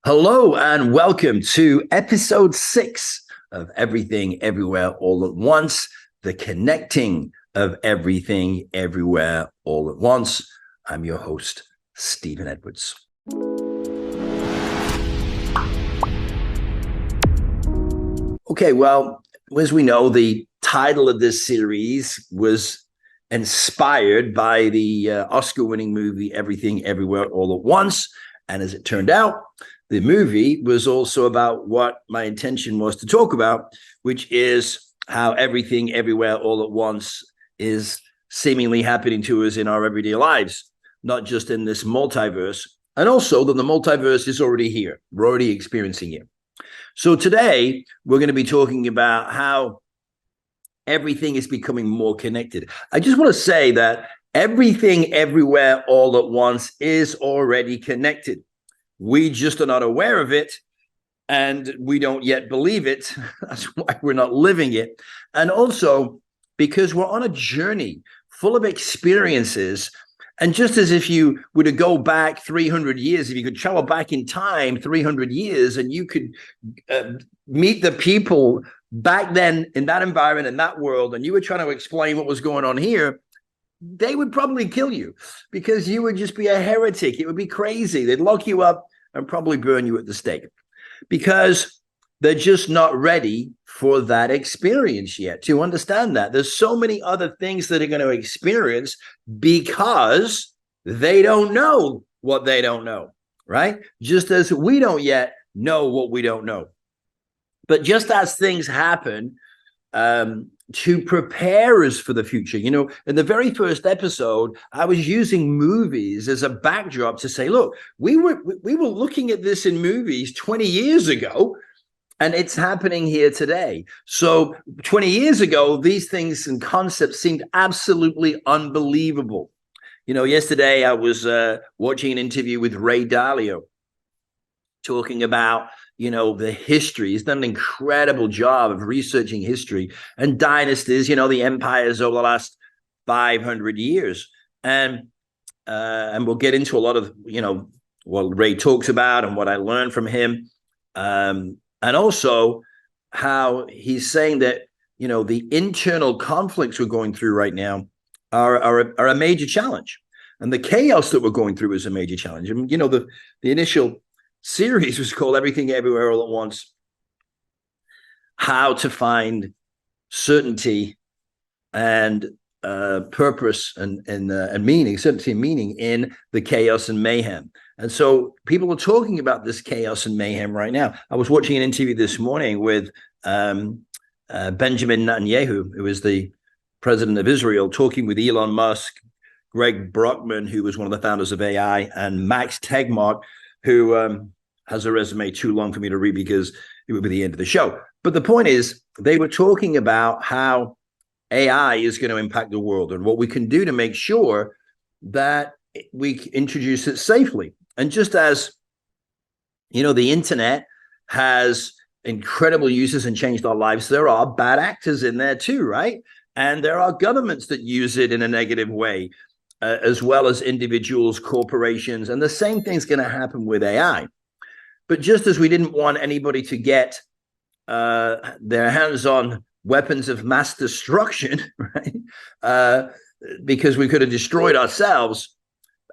Hello and welcome to episode 6 of Everything Everywhere All at Once, the connecting of everything everywhere all at once. I'm your host, Stephen Edwards. Okay, well, as we know, the title of this series was inspired by the Oscar-winning movie Everything Everywhere All at Once. And as it turned out, the movie was also about what my intention was to talk about, which is how everything everywhere all at once is seemingly happening to us in our everyday lives, not just in this multiverse, and also that the multiverse is already here. We're already experiencing it. So today, we're going to be talking about how everything is becoming more connected. I just want to say that everything everywhere all at once is already connected. We just are not aware of it, and we don't yet believe it. That's why we're not living it. And also because we're on a journey full of experiences. And just as if you were to go back 300 years, if you could travel back in time 300 years and you could meet the people back then in that environment, in that world, and you were trying to explain what was going on here, they would probably kill you because you would just be a heretic. It would be crazy. They'd lock you up and probably burn you at the stake because they're just not ready for that experience yet to understand that. There's so many other things that are going to experience because they don't know what they don't know, right? Just as we don't yet know what we don't know. But just as things happen, to prepare us for the future. You know, in the very first episode, I was using movies as a backdrop to say, look, we were looking at this in movies 20 years ago, and it's happening here today. So 20 years ago, these things and concepts seemed absolutely unbelievable. You know, yesterday I was watching an interview with Ray Dalio talking about the history. He's done an incredible job of researching history and dynasties, the empires over the last 500 years. And we'll get into a lot of, what Ray talks about and what I learned from him. And also how he's saying that, the internal conflicts we're going through right now are a major challenge. And the chaos that we're going through is a major challenge. And, the initial series was called Everything Everywhere All at Once, how to find certainty and purpose and meaning, certainty and meaning in the chaos and mayhem. And so people are talking about this chaos and mayhem right now. I was watching an interview this morning with Benjamin Netanyahu, who is the president of Israel, talking with Elon Musk, Greg Brockman, who was one of the founders of AI, and Max Tegmark, who has a resume too long for me to read because it would be the end of the show. But the point is, they were talking about how AI is going to impact the world and what we can do to make sure that we introduce it safely. And just as, the internet has incredible uses and changed our lives, there are bad actors in there too, right? And there are governments that use it in a negative way, as well as individuals, corporations, and the same thing's going to happen with AI. But just as we didn't want anybody to get their hands on weapons of mass destruction, right? Because we could have destroyed ourselves,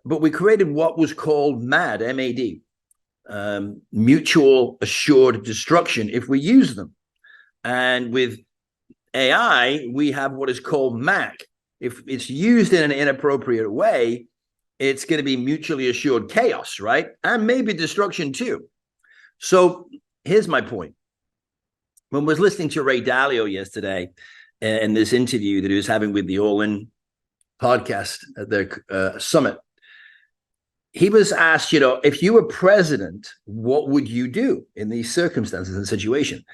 but we created what was called MAD, M-A-D, mutual assured destruction if we use them. And with AI, we have what is called MAC. If it's used in an inappropriate way, it's going to be mutually assured chaos, right? And maybe destruction too. So here's my point. When I was listening to Ray Dalio yesterday in this interview that he was having with the All In podcast at their summit, he was asked, if you were president, what would you do in these circumstances and situation?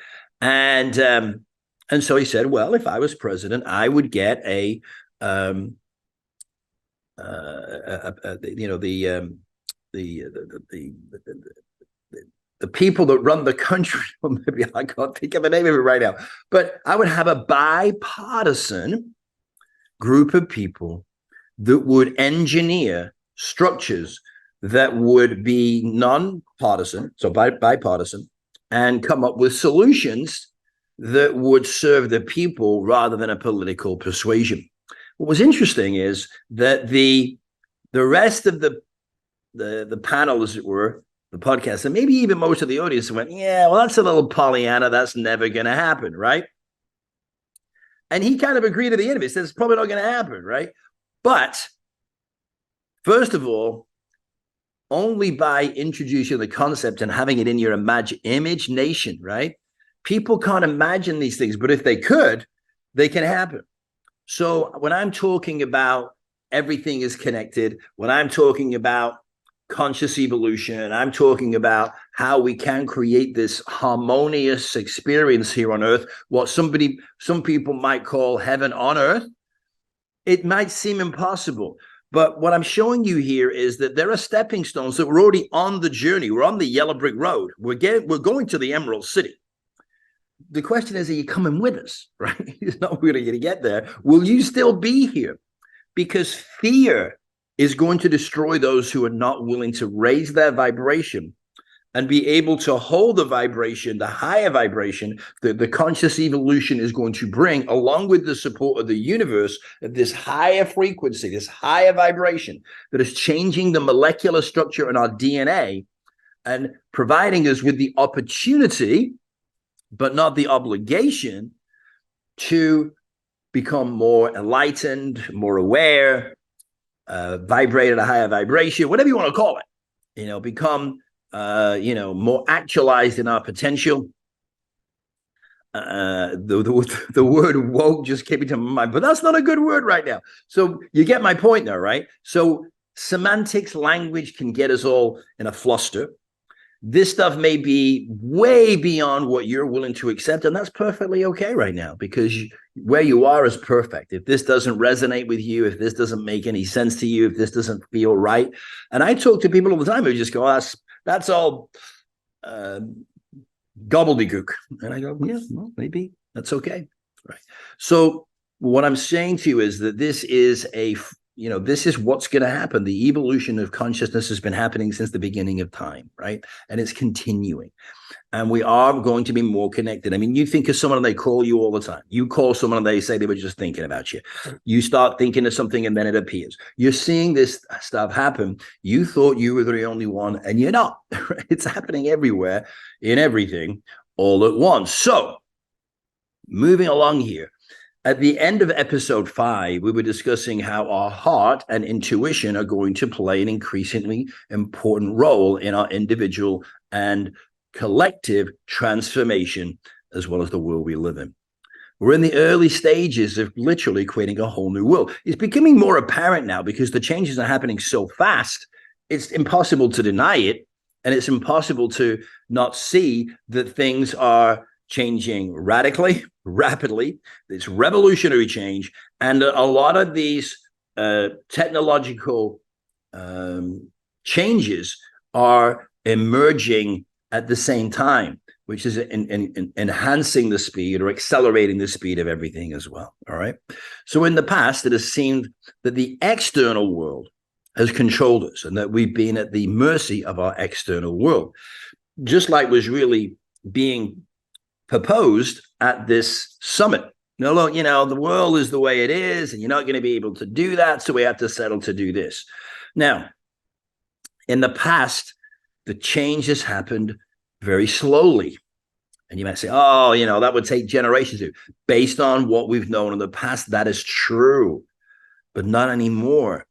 And so he said, well, if I was president, I would get the people that run the country, or maybe I can't think of the name of it right now, but I would have a bipartisan group of people that would engineer structures that would be non-partisan, so bipartisan, and come up with solutions that would serve the people rather than a political persuasion. What was interesting is that the rest of the panel, as it were, the podcast, and maybe even most of the audience went, yeah, well, that's a little Pollyanna. That's never going to happen, right? And he kind of agreed to the end of it. He said, it's probably not going to happen, right? But first of all, only by introducing the concept and having it in your imagination, right? People can't imagine these things, but if they could, they can happen. So when I'm talking about everything is connected, when I'm talking about conscious evolution, I'm talking about how we can create this harmonious experience here on earth, what some people might call heaven on earth. It might seem impossible, but what I'm showing you here is that there are stepping stones that we're already on the journey. We're on the yellow brick road. We're going to the Emerald City. The question is, are you coming with us, right? It's not really going to get there. Will you still be here? Because fear is going to destroy those who are not willing to raise their vibration and be able to hold the vibration, the higher vibration that the conscious evolution is going to bring, along with the support of the universe, of this higher frequency, this higher vibration that is changing the molecular structure in our DNA and providing us with the opportunity, but not the obligation, to become more enlightened, more aware, vibrate at a higher vibration, whatever you want to call it, become, more actualized in our potential. The word woke just came into my mind, but that's not a good word right now. So you get my point now, right? So semantics, language can get us all in a fluster. This stuff may be way beyond what you're willing to accept, and that's perfectly okay right now, because where you are is perfect. If this doesn't resonate with you, if this doesn't make any sense to you, if this doesn't feel right, and I talk to people all the time who just go, that's all gobbledygook. And I go, yeah, well, maybe that's okay. Right. So what I'm saying to you is that this is this is what's going to happen. The evolution of consciousness has been happening since the beginning of time, right? And it's continuing. And we are going to be more connected. I mean, you think of someone and they call you all the time. You call someone and they say they were just thinking about you. You start thinking of something and then it appears. You're seeing this stuff happen. You thought you were the only one, and you're not. It's happening everywhere, in everything, all at once. So moving along here. At the end of episode 5, we were discussing how our heart and intuition are going to play an increasingly important role in our individual and collective transformation, as well as the world we live in. We're in the early stages of literally creating a whole new world. It's becoming more apparent now because the changes are happening so fast, it's impossible to deny it, and it's impossible to not see that things are changing radically, rapidly. It's revolutionary change. And a lot of these technological changes are emerging at the same time, which is enhancing the speed or accelerating the speed of everything as well. All right. So in the past, it has seemed that the external world has controlled us and that we've been at the mercy of our external world, just like was really being proposed at this summit. No, look, the world is the way it is, and you're not going to be able to do that, so we have to settle to do this. Now, in the past, the change has happened very slowly. And you might say, that would take generations to. Based on what we've known in the past, that is true, but not anymore.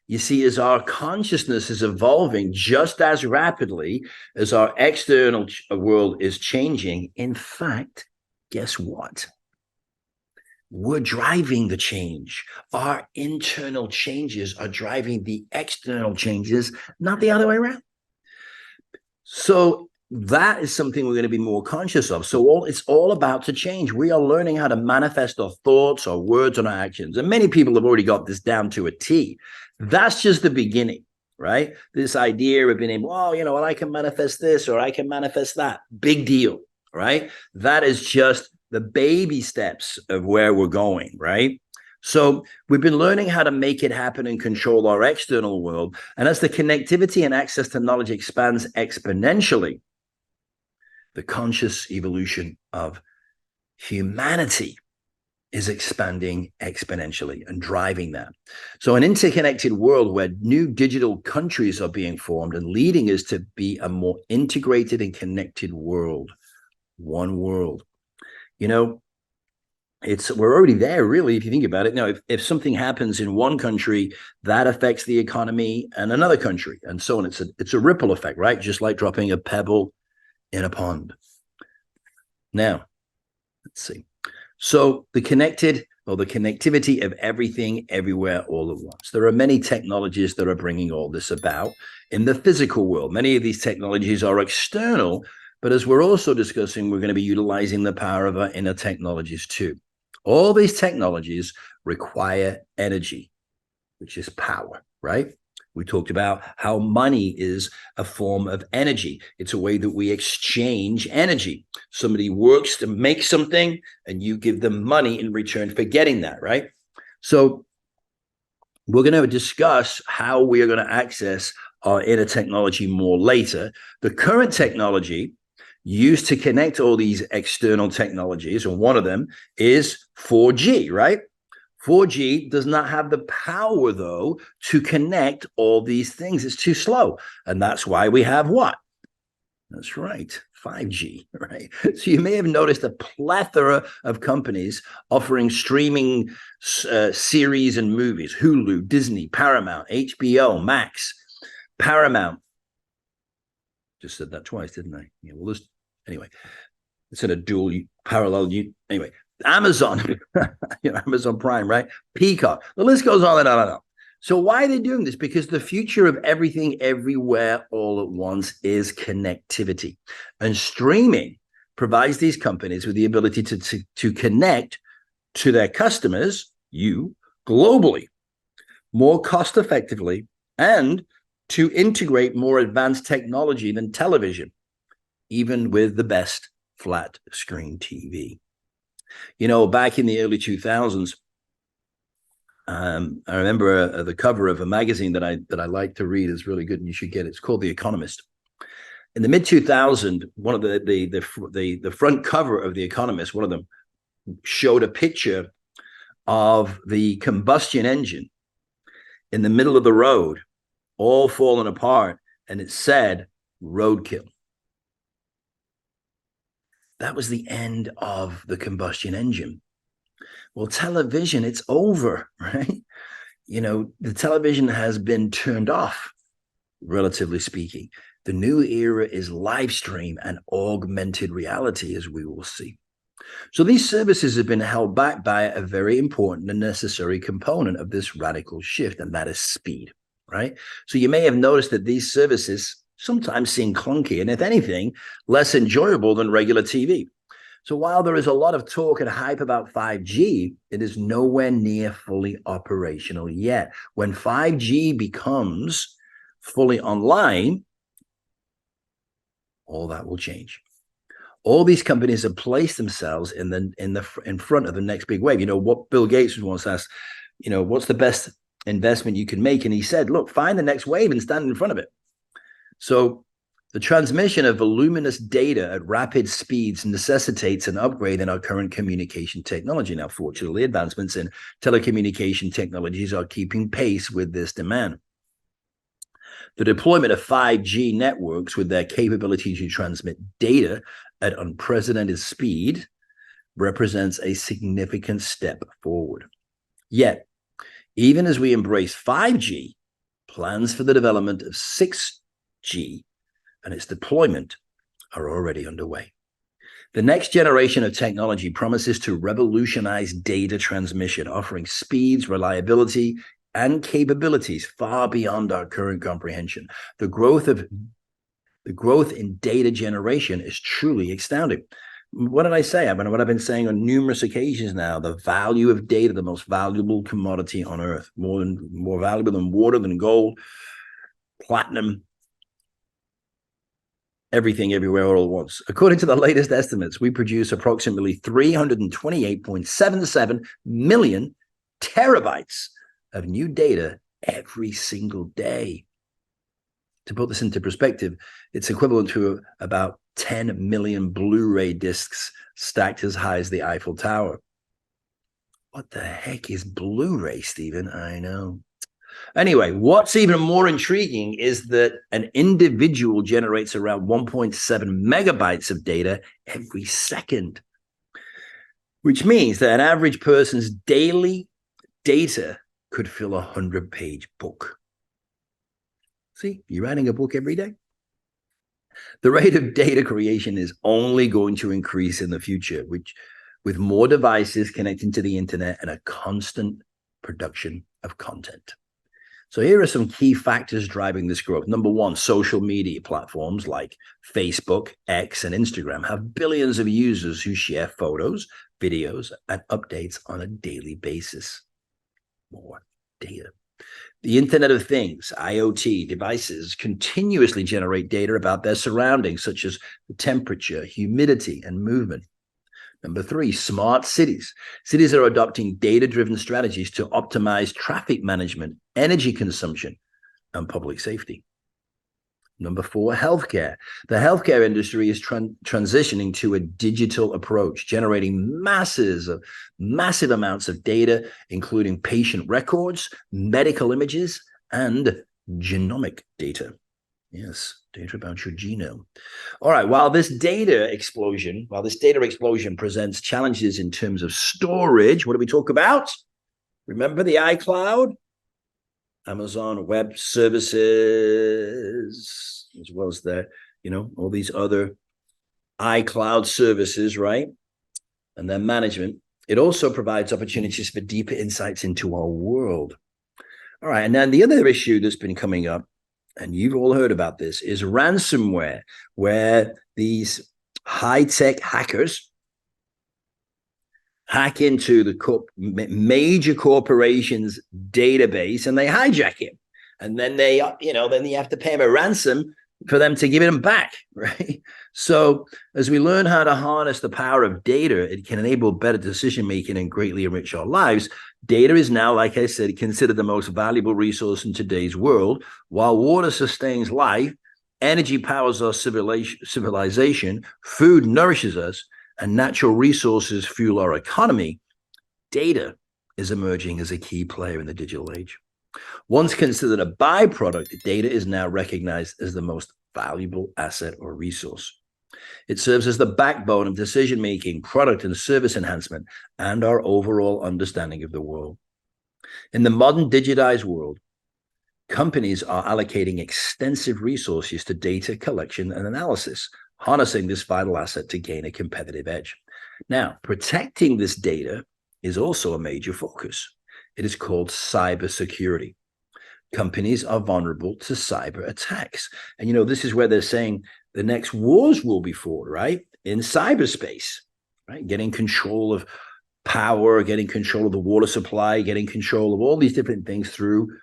You see, as our consciousness is evolving just as rapidly as our external world is changing, in fact, guess what? We're driving the change. Our internal changes are driving the external changes, not the other way around. So that is something we're going to be more conscious of. So it's all about to change. We are learning how to manifest our thoughts, our words, and our actions. And many people have already got this down to a T. That's just the beginning, right? This idea of being able, I can manifest this or I can manifest that. Big deal, right? That is just the baby steps of where we're going, right? So we've been learning how to make it happen and control our external world. And as the connectivity and access to knowledge expands exponentially, the conscious evolution of humanity is expanding exponentially and driving that. So an interconnected world where new digital countries are being formed and leading us to be a more integrated and connected world. One world. You know, we're already there, really, if you think about it. Now, if something happens in one country, that affects the economy in another country, and so on. It's a ripple effect, right? Just like dropping a pebble in a pond. Now, let's see. So the connectivity of everything, everywhere, all at once. There are many technologies that are bringing all this about in the physical world. Many of these technologies are external, but as we're also discussing, we're going to be utilizing the power of our inner technologies too. All these technologies require energy, which is power, right? We talked about how money is a form of energy. It's a way that we exchange energy. Somebody works to make something and you give them money in return for getting that, right? So we're going to discuss how we are going to access our inner technology more later. The current technology used to connect all these external technologies, and one of them is 4G, right? 4G does not have the power, though, to connect all these things. It's too slow. And that's why we have what? That's right, 5G, right? So you may have noticed a plethora of companies offering streaming series and movies: Hulu, Disney, Paramount, HBO, Max, Paramount. Just said that twice, didn't I? Yeah, well, anyway, it's in a dual parallel. Anyway, Amazon, Amazon Prime, right? Peacock. The list goes on and on and on. So why are they doing this? Because the future of everything, everywhere, all at once is connectivity. And streaming provides these companies with the ability to connect to their customers, you, globally, more cost effectively, and to integrate more advanced technology than television, even with the best flat screen TV. You know, back in the early 2000s, I remember the cover of a magazine that I like to read is really good, and you should get it. It's called The Economist. In the mid 2000s, one of the front cover of The Economist, one of them showed a picture of the combustion engine in the middle of the road, all falling apart, and it said roadkill. That was the end of the combustion engine. Well, television, it's over, right? You know, the television has been turned off, relatively speaking. The new era is live stream and augmented reality, as we will see. So these services have been held back by a very important and necessary component of this radical shift, and that is speed, right? So you may have noticed that these services sometimes seem clunky, and if anything, less enjoyable than regular TV. So while there is a lot of talk and hype about 5G, it is nowhere near fully operational yet. When 5G becomes fully online, all that will change. All these companies have placed themselves in front of the next big wave. You know, what Bill Gates once asked, you know, what's the best investment you can make? And he said, look, find the next wave and stand in front of it. So the transmission of voluminous data at rapid speeds necessitates an upgrade in our current communication technology. Now, fortunately, advancements in telecommunication technologies are keeping pace with this demand. The deployment of 5G networks with their capability to transmit data at unprecedented speed represents a significant step forward. Yet, even as we embrace 5G, plans for the development of 6G and its deployment are already underway. The next generation of technology promises to revolutionize data transmission, offering speeds, reliability, and capabilities far beyond our current comprehension. The growth in data generation is truly astounding. What did I say? I mean, what I've been saying on numerous occasions now, the value of data, the most valuable commodity on earth, more valuable than water, than gold, platinum, everything, everywhere, all at once. According to the latest estimates, we produce approximately 328.77 million terabytes of new data every single day. To put this into perspective, it's equivalent to about 10 million Blu-ray discs stacked as high as the Eiffel Tower. What the heck is Blu-ray, Stephen? I know. Anyway, what's even more intriguing is that an individual generates around 1.7 megabytes of data every second, which means that an average person's daily data could fill a 100-page book. See, you're writing a book every day. The rate of data creation is only going to increase in the future, with more devices connecting to the internet and a constant production of content. So here are some key factors driving this growth. Number one, social media platforms like Facebook, X, and Instagram have billions of users who share photos, videos, and updates on a daily basis. More data. The Internet of Things, IoT devices, continuously generate data about their surroundings, such as the temperature, humidity, and movement. Number three, smart cities. Cities are adopting data-driven strategies to optimize traffic management, energy consumption, and public safety. Number four, healthcare. The healthcare industry is transitioning to a digital approach, generating massive amounts of data, including patient records, medical images, and genomic data. Yes, data about your genome. All right, while this data explosion presents challenges in terms of storage, what do we talk about? Remember the iCloud? Amazon Web Services, as well as all these other iCloud services, right? And their management. It also provides opportunities for deeper insights into our world. All right, and then the other issue that's been coming up, and you've all heard about this, is ransomware, where these high-tech hackers hack into the major corporations' database and they hijack it. And then then you have to pay them a ransom for them to give it back, right? So as we learn how to harness the power of data, it can enable better decision-making and greatly enrich our lives. Data is now, like I said, considered the most valuable resource in today's world. While water sustains life, energy powers our civilization, food nourishes us, and natural resources fuel our economy, data is emerging as a key player in the digital age. Once considered a byproduct, data is now recognized as the most valuable asset or resource. It serves as the backbone of decision-making, product and service enhancement, and our overall understanding of the world. In the modern digitized world, companies are allocating extensive resources to data collection and analysis, harnessing this vital asset to gain a competitive edge. Now, protecting this data is also a major focus. It is called cybersecurity. Companies are vulnerable to cyber attacks. And, this is where they're saying the next wars will be fought, right? In cyberspace, right? Getting control of power, getting control of the water supply, getting control of all these different things through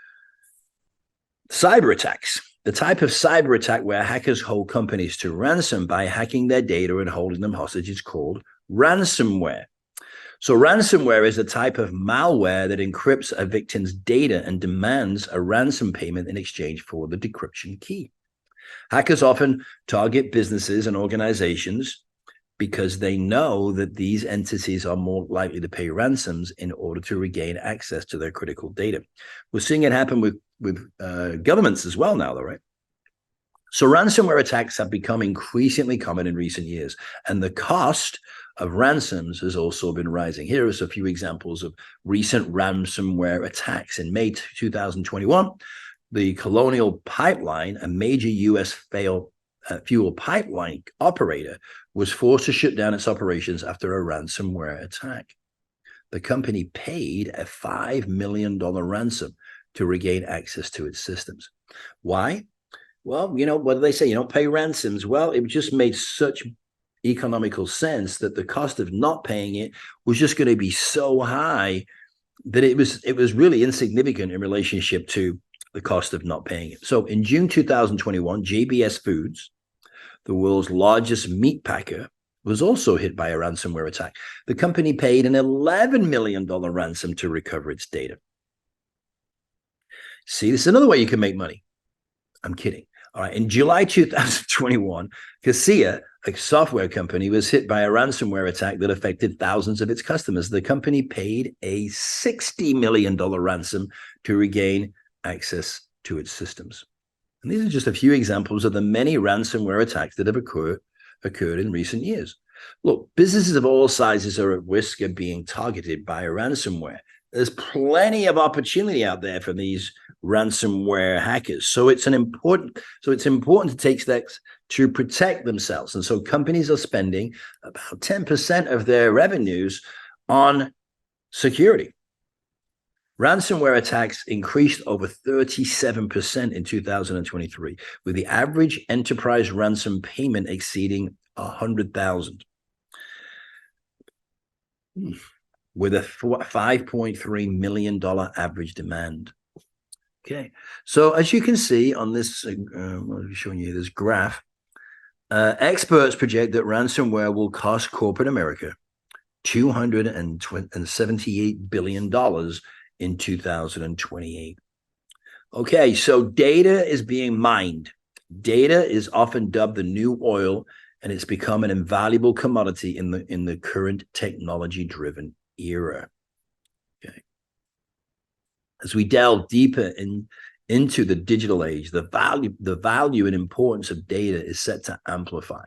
cyber attacks. The type of cyber attack where hackers hold companies to ransom by hacking their data and holding them hostage is called ransomware. So ransomware is a type of malware that encrypts a victim's data and demands a ransom payment in exchange for the decryption key. Hackers often target businesses and organizations because they know that these entities are more likely to pay ransoms in order to regain access to their critical data. We're seeing it happen with governments as well now, though, right? So ransomware attacks have become increasingly common in recent years, and the cost of ransoms has also been rising. Here are a few examples of recent ransomware attacks. In May 2021, the Colonial Pipeline, a major U.S. fuel pipeline operator, was forced to shut down its operations after a ransomware attack. The company paid a $5 million ransom to regain access to its systems. Why? Well, what do they say? You don't pay ransoms. Well, it just made such economical sense that the cost of not paying it was just going to be so high that it was really insignificant in relationship to the cost of not paying it. So in June 2021, JBS Foods, the world's largest meat packer, was also hit by a ransomware attack. The company paid an $11 million ransom to recover its data. See, this is another way you can make money. I'm kidding. All right. In July 2021, Kaseya, a software company, was hit by a ransomware attack that affected thousands of its customers. The company paid a $60 million ransom to regain access to its systems. And these are just a few examples of the many ransomware attacks that have occurred in recent years. Look, businesses of all sizes are at risk of being targeted by a ransomware. There's plenty of opportunity out there for these ransomware hackers. So it's important to take steps to protect themselves. And so companies are spending about 10% of their revenues on security. Ransomware attacks increased over 37% in 2023, with the average enterprise ransom payment exceeding $100,000. With a $5.3 million average demand. Okay, so as you can see on this, I'm showing you this graph, experts project that ransomware will cost corporate America $278 billion in 2028. Okay, so data is being mined. Data is often dubbed the new oil, and it's become an invaluable commodity in the current technology-driven era. Okay. As we delve deeper into the digital age, the value and importance of data is set to amplify,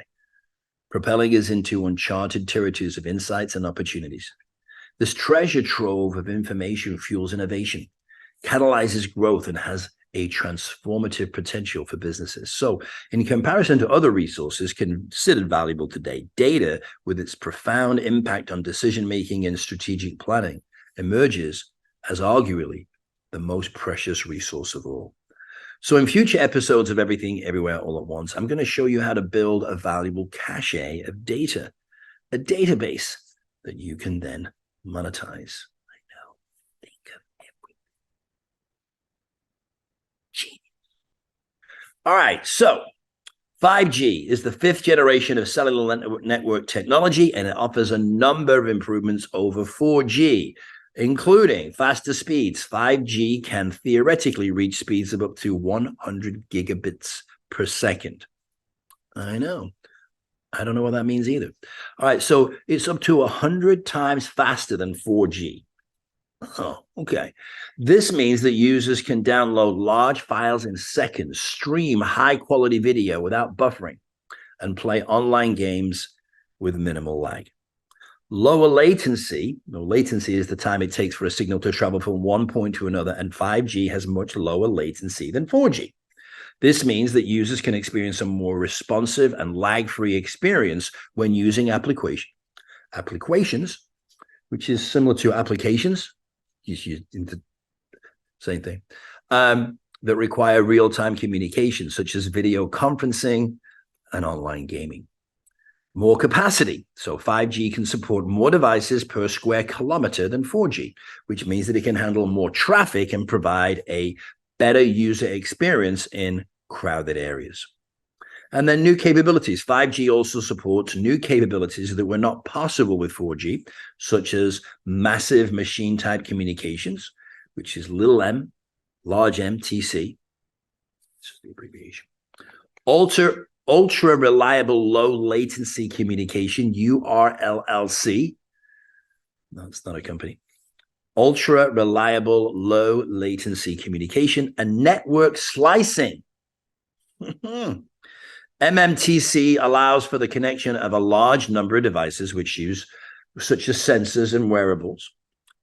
propelling us into uncharted territories of insights and opportunities. This treasure trove of information fuels innovation, catalyzes growth, and has a transformative potential for businesses. So in comparison to other resources considered valuable today, data, with its profound impact on decision-making and strategic planning, emerges as arguably the most precious resource of all. So in future episodes of Everything Everywhere All at Once, I'm going to show you how to build a valuable cache of data, a database that you can then monetize. I know. Think of everything. Genius. All right. So 5G is the fifth generation of cellular network technology, and it offers a number of improvements over 4G, including faster speeds. 5G can theoretically reach speeds of up to 100 gigabits per second. I know. I don't know what that means either. All right, so it's up to 100 times faster than 4G. Oh, okay. This means that users can download large files in seconds, stream high-quality video without buffering, and play online games with minimal lag. Lower latency, latency is the time it takes for a signal to travel from one point to another, and 5G has much lower latency than 4G. This means that users can experience a more responsive and lag-free experience when using applications, which is similar to applications, same thing, that require real-time communication, such as video conferencing and online gaming. More capacity. So 5G can support more devices per square kilometer than 4G, which means that it can handle more traffic and provide a better user experience in crowded areas. And then new capabilities. 5G also supports new capabilities that were not possible with 4G, such as massive machine type communications, which is little m, large MTC. It's the abbreviation. Ultra reliable low latency communication, URLLC. No, it's not a company. Ultra reliable low latency communication and network slicing. MMTC allows for the connection of a large number of devices which use such as sensors and wearables.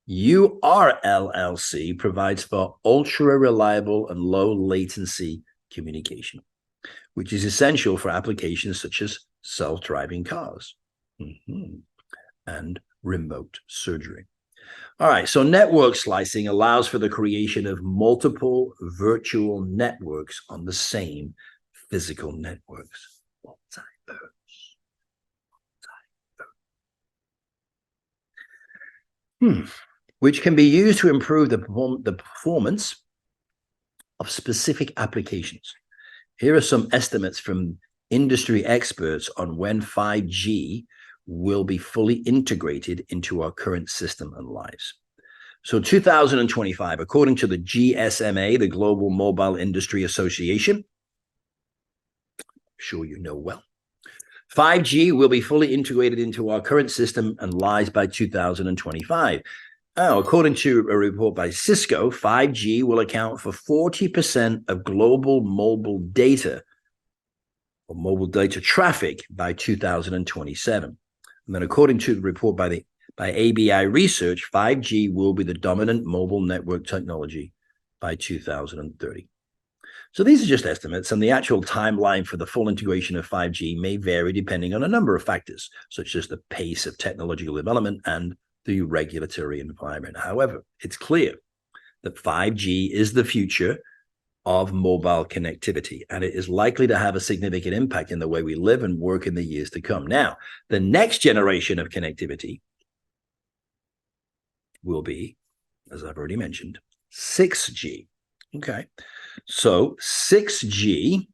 URLLC provides for ultra reliable and low latency communication, which is essential for applications such as self-driving cars and remote surgery. All right, so network slicing allows for the creation of multiple virtual networks on the same physical networks. Which can be used to improve the performance of specific applications. Here are some estimates from industry experts on when 5G will be fully integrated into our current system and lives. So 2025, according to the GSMA, the Global Mobile Industry Association, I'm sure you know well, 5G will be fully integrated into our current system and lives by 2025. Oh, according to a report by Cisco, 5G will account for 40% of global mobile data or mobile data traffic by 2027. And then according to the report by ABI Research, 5G will be the dominant mobile network technology by 2030. So these are just estimates, and the actual timeline for the full integration of 5G may vary depending on a number of factors, such as the pace of technological development and the regulatory environment. However, it's clear that 5G is the future of mobile connectivity, and it is likely to have a significant impact in the way we live and work in the years to come. Now, the next generation of connectivity will be, as I've already mentioned, 6G. Okay, so 6G,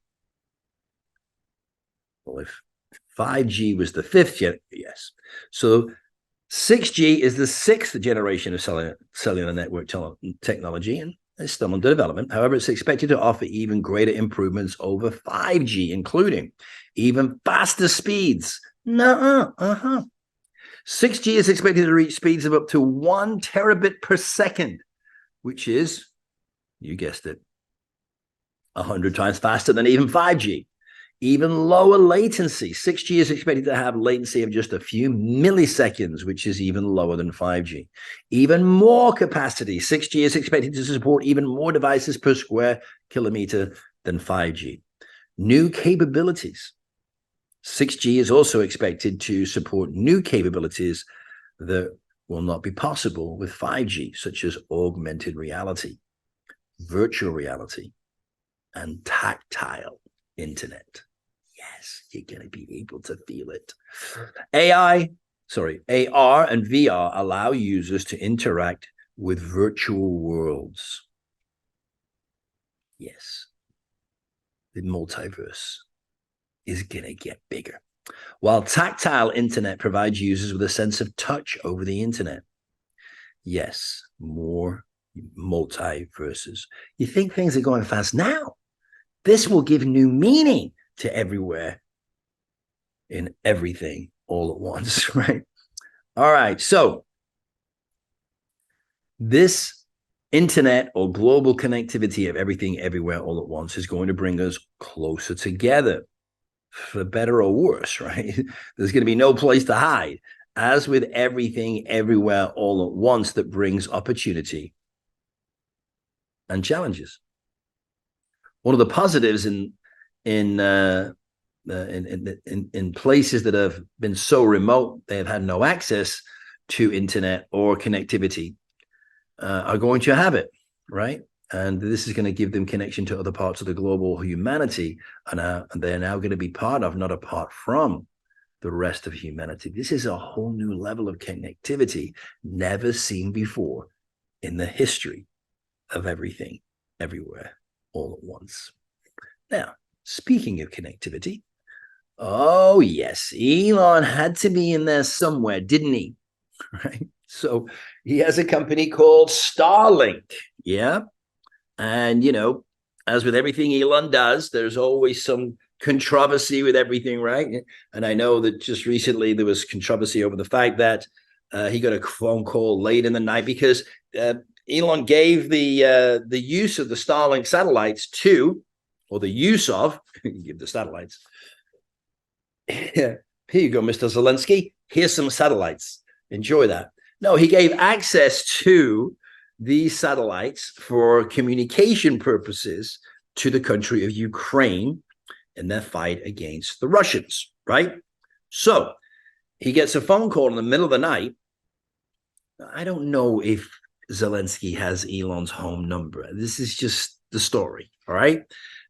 well, if 5G was the fifth, yes. So 6G is the sixth generation of cellular network technology, and it's still under development. However, it's expected to offer even greater improvements over 5G, including even faster speeds. 6G is expected to reach speeds of up to 1 terabit per second, which is, you guessed it, 100 times faster than even 5G. Even lower latency. 6G is expected to have latency of just a few milliseconds, which is even lower than 5G. Even more capacity. 6G is expected to support even more devices per square kilometer than 5G. New capabilities. 6G is also expected to support new capabilities that will not be possible with 5G, such as augmented reality, virtual reality, and tactile internet. Yes, you're going to be able to feel it. AR and VR allow users to interact with virtual worlds. Yes, the multiverse is going to get bigger. While tactile internet provides users with a sense of touch over the internet. Yes, more multiverses. You think things are going fast now? This will give new meaning to everywhere in everything all at once, right? All right, so this internet or global connectivity of everything everywhere all at once is going to bring us closer together, for better or worse, right? There's going to be no place to hide. As with everything everywhere all at once, that brings opportunity and challenges. One of the positives in places that have been so remote they have had no access to internet or connectivity are going to have it, right? And this is going to give them connection to other parts of the global humanity, and they're now going to be part of, not apart from, the rest of humanity. This is a whole new level of connectivity never seen before in the history of everything, everywhere, all at once. Now, speaking of connectivity, oh yes, Elon had to be in there somewhere, didn't he? Right? So he has a company called Starlink. Yeah. And, you know, as with everything Elon does, there's always some controversy with everything, right? And I know that just recently there was controversy over the fact that he got a phone call late in the night because Elon gave the use of the Starlink satellites to, or the use of, give the satellites. Here you go, Mr. Zelensky. Here's some satellites. Enjoy that. No, he gave access to these satellites for communication purposes to the country of Ukraine in their fight against the Russians, right? So he gets a phone call in the middle of the night. I don't know if Zelensky has Elon's home number. This is just the story, all right?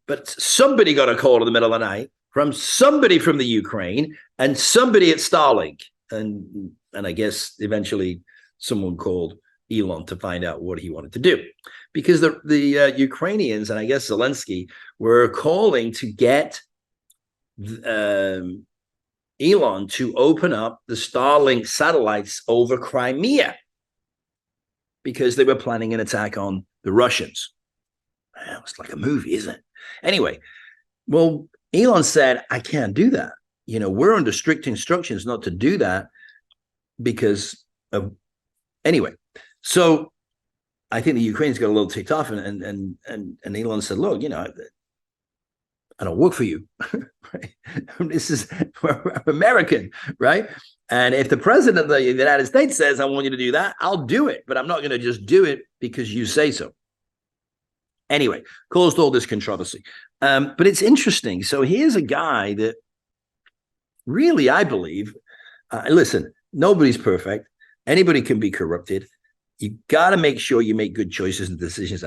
But somebody got a call in the middle of the night from somebody from the Ukraine and somebody at Starlink. And I guess eventually someone called Elon to find out what he wanted to do, because the Ukrainians and I guess Zelensky were calling to get Elon to open up the Starlink satellites over Crimea because they were planning an attack on the Russians. It's like a movie, isn't it? Anyway, well, Elon said, I can't do that. We're under strict instructions not to do that because of, anyway. So I think the Ukrainians got a little ticked off, and Elon said, look, I don't work for you. Right? We're American, right? And if the president of the United States says, I want you to do that, I'll do it, but I'm not going to just do it because you say so. Anyway, caused all this controversy. But it's interesting. So here's a guy that really, I believe, listen, nobody's perfect. Anybody can be corrupted. You got to make sure you make good choices and decisions,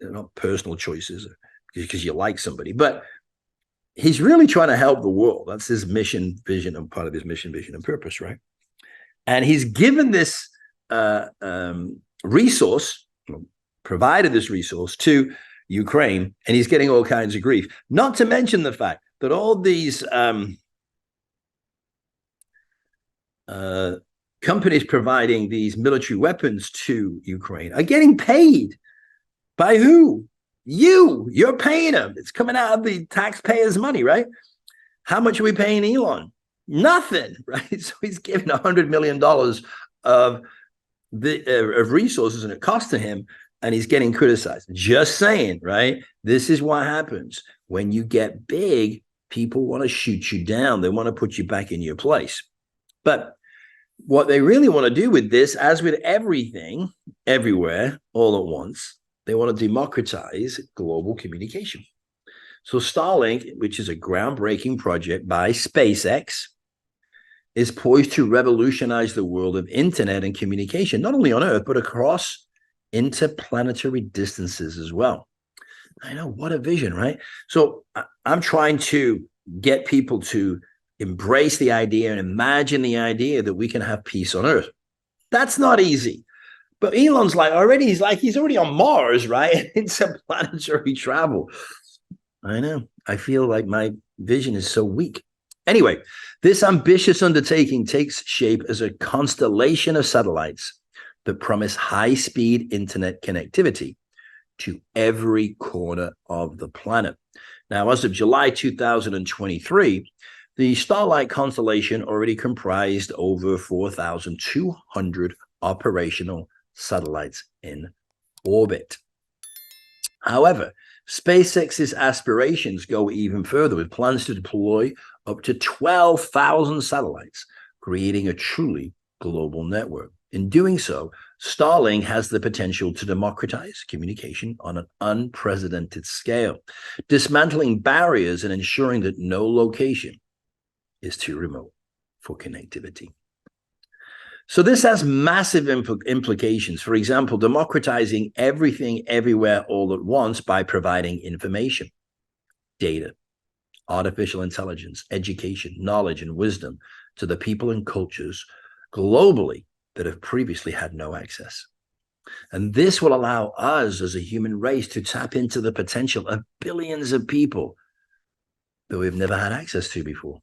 not personal choices because you like somebody. But he's really trying to help the world. That's his mission, vision, and part of his mission, vision, and purpose, right? And he's given this resource, provided this resource to Ukraine, and he's getting all kinds of grief. Not to mention the fact that all these companies providing these military weapons to Ukraine are getting paid by who? You're paying them. It's coming out of the taxpayers' money, right? How much are we paying Elon? Nothing, right? So he's giving $100 million of resources, and it costs to him, and he's getting criticized. Just saying, right? This is what happens when you get big. People want to shoot you down. They want to put you back in your place. But what they really want to do with this, as with everything, everywhere, all at once, they want to democratize global communication. So Starlink, which is a groundbreaking project by SpaceX, is poised to revolutionize the world of internet and communication, not only on Earth, but across interplanetary distances as well. I know, what a vision, right? So I'm trying to get people to embrace the idea and imagine the idea that we can have peace on Earth. That's not easy. But Elon's he's already on Mars, right? Interplanetary travel. I know. I feel like my vision is so weak. Anyway, this ambitious undertaking takes shape as a constellation of satellites that promise high-speed internet connectivity to every corner of the planet. Now, as of July 2023, the Starlink constellation already comprised over 4,200 operational satellites in orbit. However, SpaceX's aspirations go even further, with plans to deploy up to 12,000 satellites, creating a truly global network. In doing so, Starlink has the potential to democratize communication on an unprecedented scale, dismantling barriers and ensuring that no location is too remote for connectivity. So this has massive implications. For example, democratizing everything everywhere all at once by providing information, data, artificial intelligence, education, knowledge, and wisdom to the people and cultures globally that have previously had no access. And this will allow us as a human race to tap into the potential of billions of people that we've never had access to before.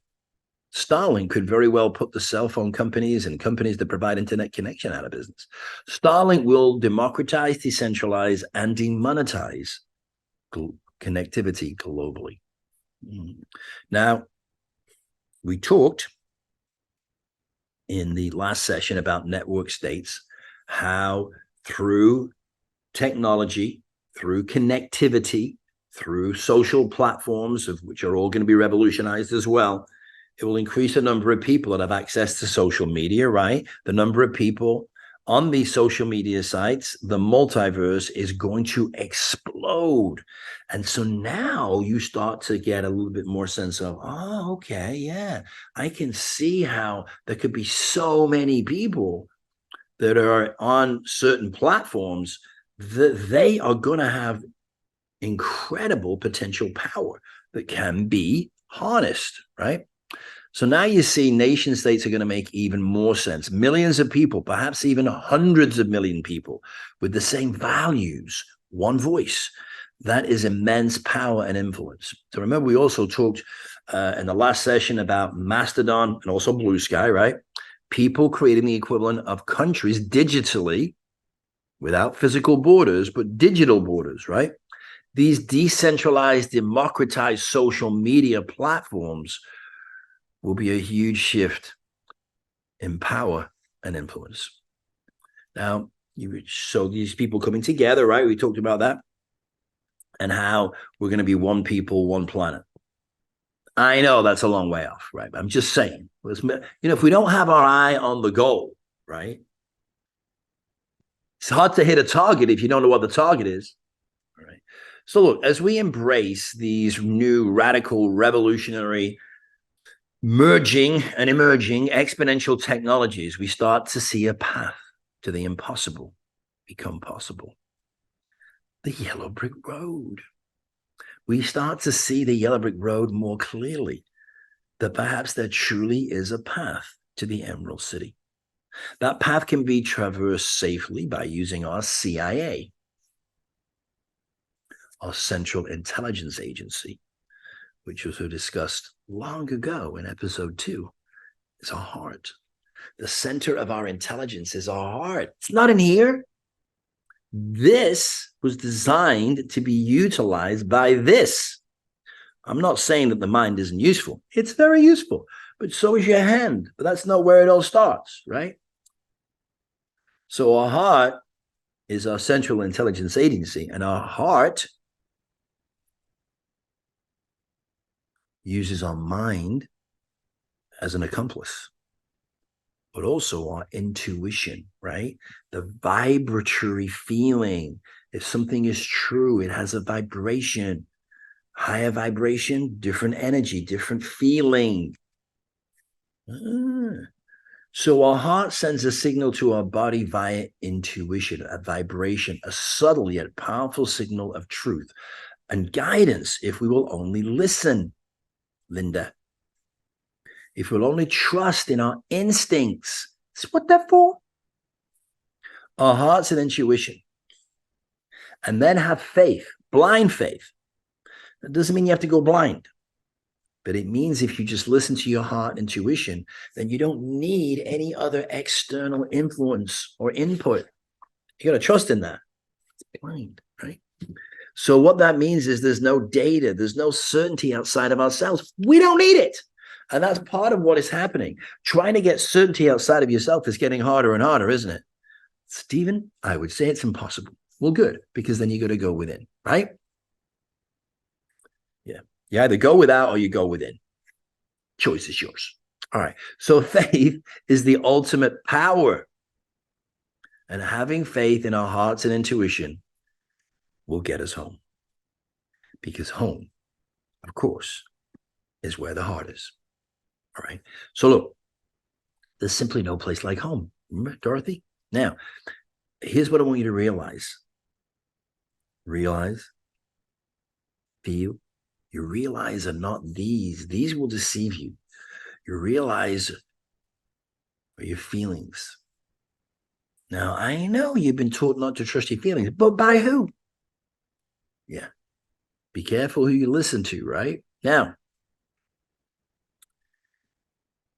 Starlink could very well put the cell phone companies and companies that provide internet connection out of business. Starlink will democratize, decentralize, and demonetize connectivity globally. Now, we talked in the last session about network states, how through technology, through connectivity, through social platforms, of which are all going to be revolutionized as well, it will increase the number of people that have access to social media, right? The number of people on these social media sites, the multiverse is going to explode. And so now you start to get a little bit more sense of, oh, okay, yeah, I can see how there could be so many people that are on certain platforms that they are going to have incredible potential power that can be harnessed, right? So now you see nation states are going to make even more sense. Millions of people, perhaps even hundreds of million people with the same values, one voice. That is immense power and influence. So remember, we also talked in the last session about Mastodon and also Blue Sky, right? People creating the equivalent of countries digitally without physical borders, but digital borders, right? These decentralized, democratized social media platforms will be a huge shift in power and influence. Now, so these people coming together, right? We talked about that and how we're going to be one people, one planet. I know that's a long way off, right? I'm just saying, if we don't have our eye on the goal, right? It's hard to hit a target if you don't know what the target is. All right. So look, as we embrace these new radical, revolutionary, merging and emerging exponential technologies, we start to see a path to the impossible become possible. The yellow brick road. We start to see the yellow brick road more clearly, that perhaps there truly is a path to the Emerald City. That path can be traversed safely by using our CIA, our Central Intelligence Agency, which was discussed long ago in episode 2, is our heart. The center of our intelligence is our heart. It's not in here. This was designed to be utilized by this. I'm not saying that the mind isn't useful. It's very useful, but so is your hand. But that's not where it all starts, right? So our heart is our Central Intelligence Agency, and our heart uses our mind as an accomplice, but also our intuition, right? The vibratory feeling. If something is true, it has a vibration. Higher vibration, different energy, different feeling. So our heart sends a signal to our body via intuition, a vibration, a subtle yet powerful signal of truth and guidance if we will only listen, Linda. If we'll only trust in our instincts. That's what they're for. Our hearts and intuition. And then have faith, blind faith. That doesn't mean you have to go blind. But it means if you just listen to your heart intuition, then you don't need any other external influence or input. You got to trust in that. It's blind, right? So what that means is there's no data, there's no certainty outside of ourselves. We don't need it. And that's part of what is happening. Trying to get certainty outside of yourself is getting harder and harder, isn't it? Stephen, I would say it's impossible. Well, good, because then you got to go within, right? Yeah. You either go without or you go within. Choice is yours. All right. So faith is the ultimate power. And having faith in our hearts and intuition will get us home. Because home, of course, is where the heart is. All right. So look, there's simply no place like home. Remember, Dorothy? Now, here's what I want you to realize. Realize, feel. You realize are not these. These will deceive you. You realize are your feelings. Now, I know you've been taught not to trust your feelings, but by who? Yeah. Be careful who you listen to, right? Now,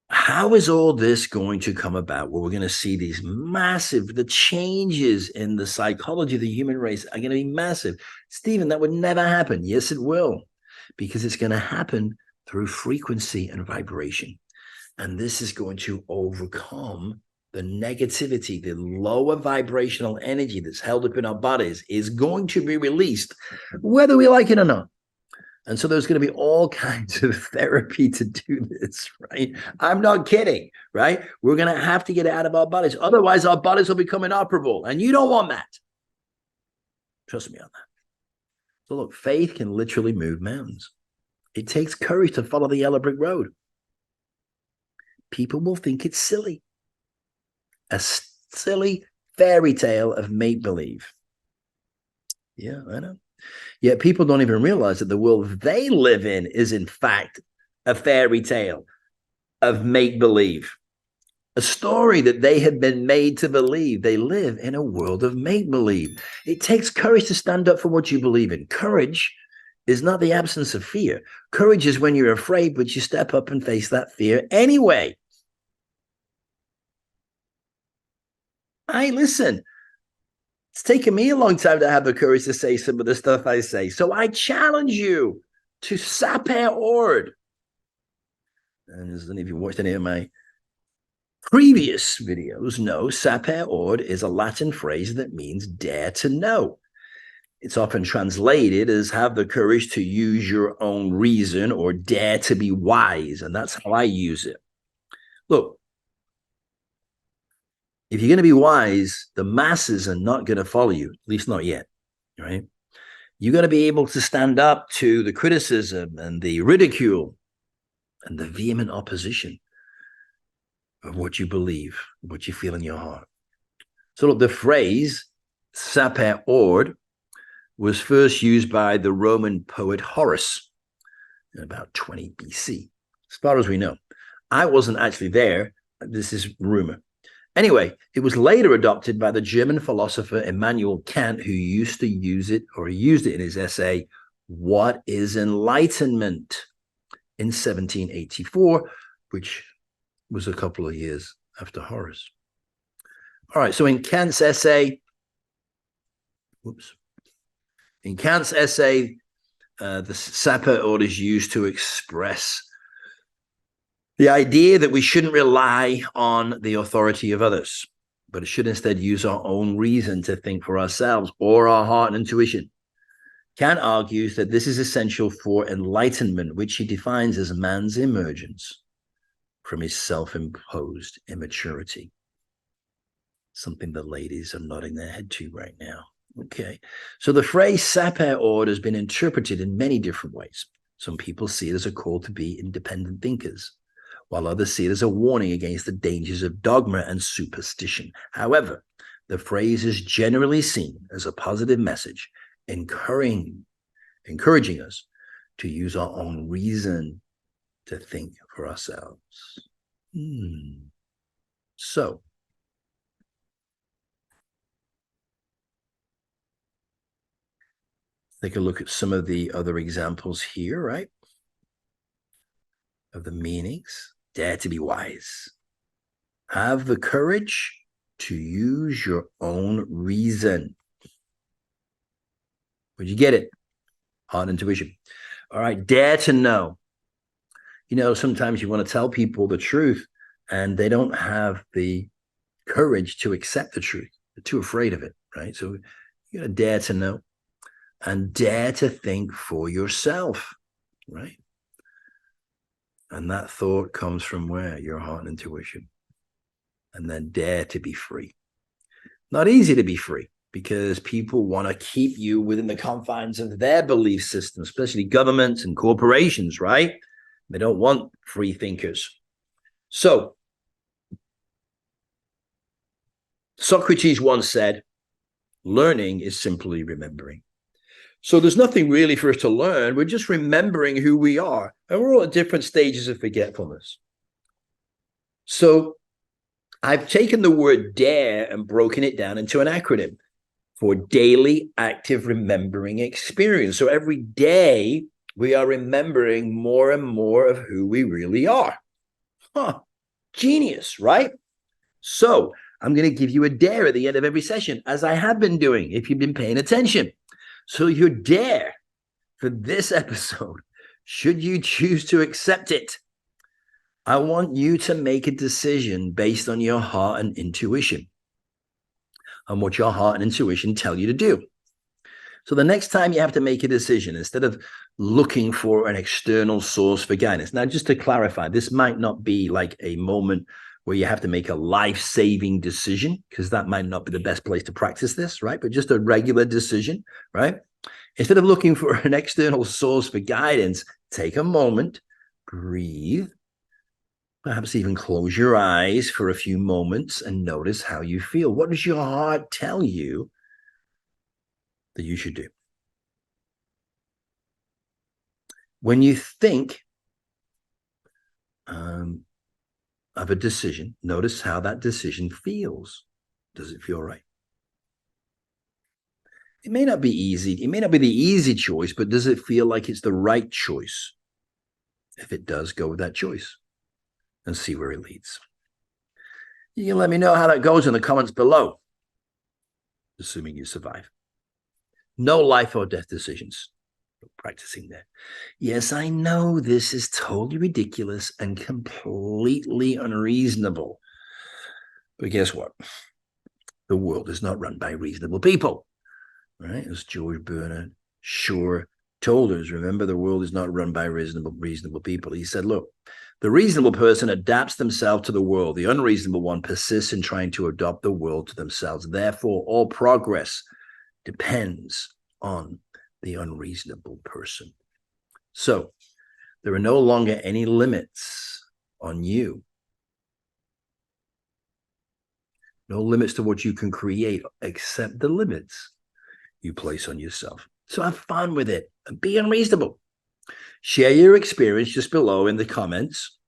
how is all this going to come about? Well, we're going to see these the changes in the psychology of the human race are going to be massive. Stephen, that would never happen. Yes, it will. Because it's going to happen through frequency and vibration. And this is going to overcome the negativity, the lower vibrational energy that's held up in our bodies is going to be released, whether we like it or not. And so there's going to be all kinds of therapy to do this, right? I'm not kidding, right? We're going to have to get out of our bodies. Otherwise, our bodies will become inoperable. And you don't want that. Trust me on that. So look, faith can literally move mountains. It takes courage to follow the yellow brick road. People will think it's silly. A silly fairy tale of make-believe. Yeah, I know. Yet people don't even realize that the world they live in is, in fact, a fairy tale of make-believe. A story that they have been made to believe. They live in a world of make-believe. It takes courage to stand up for what you believe in. Courage is not the absence of fear. Courage is when you're afraid, but you step up and face that fear anyway. Listen, it's taken me a long time to have the courage to say some of the stuff I say. So I challenge you to saper ord. And as if you watched any of my previous videos, know saper ord is a Latin phrase that means dare to know. It's often translated as have the courage to use your own reason or dare to be wise. And that's how I use it. Look, if you're going to be wise, the masses are not going to follow you, at least not yet, right? You're going to be able to stand up to the criticism and the ridicule and the vehement opposition of what you believe, what you feel in your heart. So look, the phrase saper ord was first used by the Roman poet Horace in about 20 BC, as far as we know. I wasn't actually there. This is rumor. Anyway, it was later adopted by the German philosopher Immanuel Kant, who used to use it, or he used it in his essay, What is Enlightenment? In 1784, which was a couple of years after Horace. All right, so in Kant's essay, the saper ord is used to express the idea that we shouldn't rely on the authority of others, but should instead use our own reason to think for ourselves or our heart and intuition. Kant argues that this is essential for enlightenment, which he defines as man's emergence from his self-imposed immaturity. Something the ladies are nodding their head to right now. Okay, so the phrase saper ord has been interpreted in many different ways. Some people see it as a call to be independent thinkers, while others see it as a warning against the dangers of dogma and superstition. However, the phrase is generally seen as a positive message, encouraging us to use our own reason to think for ourselves. So, take a look at some of the other examples here, right? Of the meanings. Dare to be wise. Have the courage to use your own reason. Would you get it? Heart intuition. All right, dare to know. You know, sometimes you want to tell people the truth and they don't have the courage to accept the truth. They're too afraid of it, right? So you got to dare to know and dare to think for yourself, right? And that thought comes from where? Your heart and intuition. And then dare to be free. Not easy to be free because people want to keep you within the confines of their belief system, especially governments and corporations, right? They don't want free thinkers. So, Socrates once said, learning is simply remembering. So there's nothing really for us to learn. We're just remembering who we are. And we're all at different stages of forgetfulness. So I've taken the word dare and broken it down into an acronym for daily active remembering experience. So every day we are remembering more and more of who we really are. Genius, right? So I'm going to give you a dare at the end of every session, as I have been doing if you've been paying attention. So your dare for this episode, should you choose to accept it, I want you to make a decision based on your heart and intuition, on what your heart and intuition tell you to do. So the next time you have to make a decision, instead of looking for an external source for guidance. Now, just to clarify, this might not be like a moment where you have to make a life-saving decision, because that might not be the best place to practice this, right? But just a regular decision, right? Instead of looking for an external source for guidance, take a moment, breathe, perhaps even close your eyes for a few moments and notice how you feel. What does your heart tell you that you should do? When you think of a decision, notice how that decision feels. Does it feel right? It may not be easy. It may not be the easy choice, but does it feel like it's the right choice? If it does, go with that choice and see where it leads. You can let me know how that goes in the comments below, assuming you survive. No life or death decisions. Practicing there. Yes, I know this is totally ridiculous and completely unreasonable. But guess what? The world is not run by reasonable people, right? As George Bernard Shaw told us, remember, the world is not run by reasonable people. He said, look, the reasonable person adapts themselves to the world. The unreasonable one persists in trying to adopt the world to themselves. Therefore, all progress depends on the unreasonable person. So there are no longer any limits on you. No limits to what you can create, except the limits you place on yourself. So have fun with it and be unreasonable. Share your experience just below in the comments.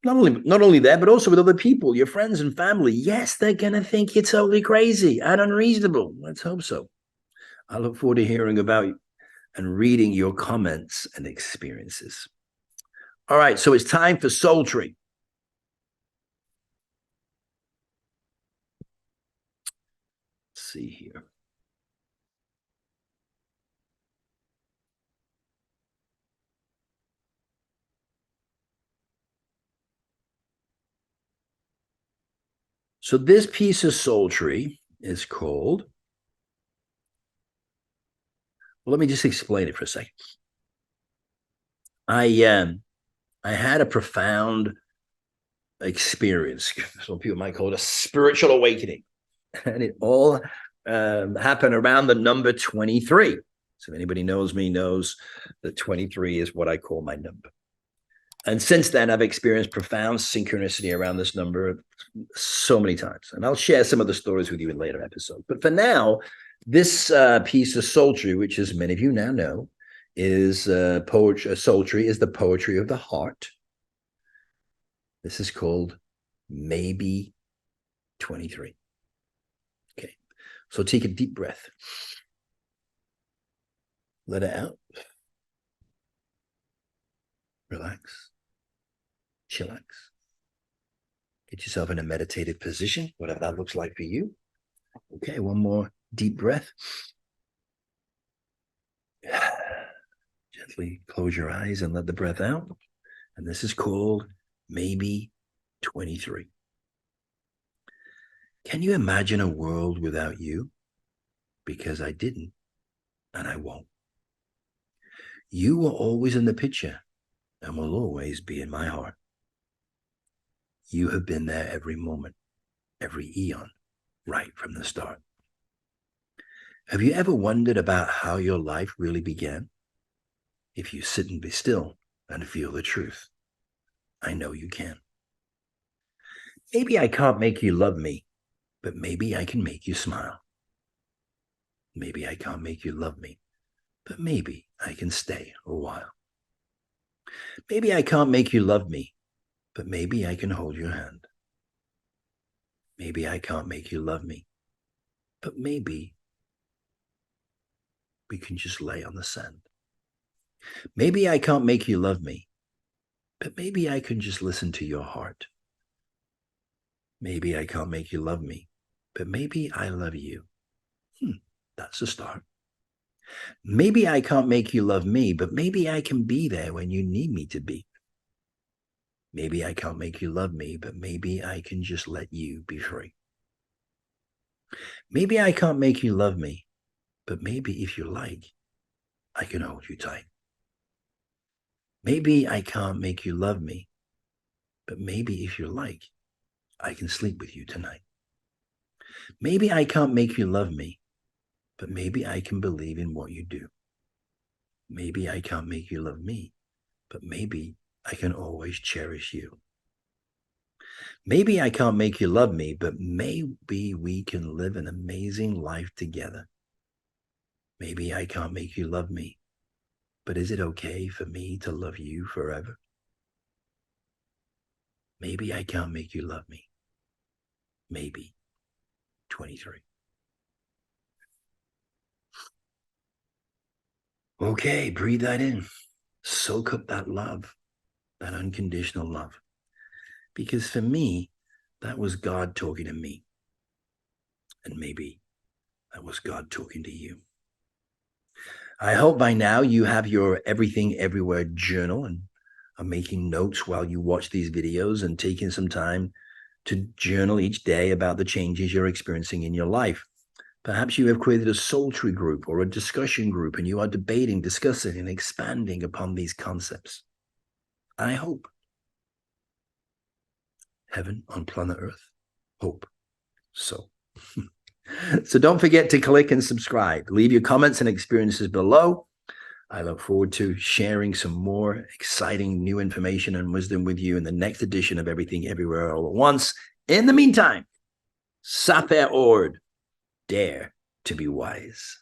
Not only there, but also with other people, your friends and family. Yes, they're going to think you're totally crazy and unreasonable. Let's hope so. I look forward to hearing about you and reading your comments and experiences. All right, so it's time for Soul Tree. Let's see here. So this piece of Soul Tree is called, well, let me just explain it for a second. I had a profound experience. Some people might call it a spiritual awakening. And it all happened around the number 23. So if anybody knows me knows that 23 is what I call my number. And since then, I've experienced profound synchronicity around this number so many times. And I'll share some of the stories with you in later episodes. But for now, this piece of Soul Tree, which as many of you now know, is poetry. Soul Tree is the poetry of the heart. This is called Maybe 23. Okay, so take a deep breath. Let it out. Relax. Chillax. Get yourself in a meditative position, whatever that looks like for you. Okay, one more deep breath. Gently close your eyes and let the breath out. And this is called Maybe 23. Can you imagine a world without you? Because I didn't, and I won't. You were always in the picture and will always be in my heart. You have been there every moment, every eon, right from the start. Have you ever wondered about how your life really began? If you sit and be still and feel the truth, I know you can. Maybe I can't make you love me, but maybe I can make you smile. Maybe I can't make you love me, but maybe I can stay a while. Maybe I can't make you love me, but maybe I can hold your hand. Maybe I can't make you love me, but maybe we can just lay on the sand. Maybe I can't make you love me, but maybe I can just listen to your heart. Maybe I can't make you love me, but maybe I love you. That's a start. Maybe I can't make you love me, but maybe I can be there when you need me to be. Maybe I can't make you love me, but maybe I can just let you be free. Maybe I can't make you love me, but maybe if you like, I can hold you tight. Maybe I can't make you love me, but maybe if you like, I can sleep with you tonight. Maybe I can't make you love me, but maybe I can believe in what you do. Maybe I can't make you love me, but maybe I can always cherish you. Maybe I can't make you love me, but maybe we can live an amazing life together. Maybe I can't make you love me, but is it okay for me to love you forever? Maybe I can't make you love me. Maybe 23. Okay, breathe that in. Soak up that love, that unconditional love. Because for me, that was God talking to me. And maybe that was God talking to you. I hope by now you have your Everything Everywhere journal and are making notes while you watch these videos and taking some time to journal each day about the changes you're experiencing in your life. Perhaps you have created a soul tree group or a discussion group and you are debating, discussing, and expanding upon these concepts. I hope. Heaven on planet Earth. Hope so. So don't forget to click and subscribe. Leave your comments and experiences below. I look forward to sharing some more exciting new information and wisdom with you in the next edition of Everything Everywhere All at Once. In the meantime, Saper Ord, dare to be wise.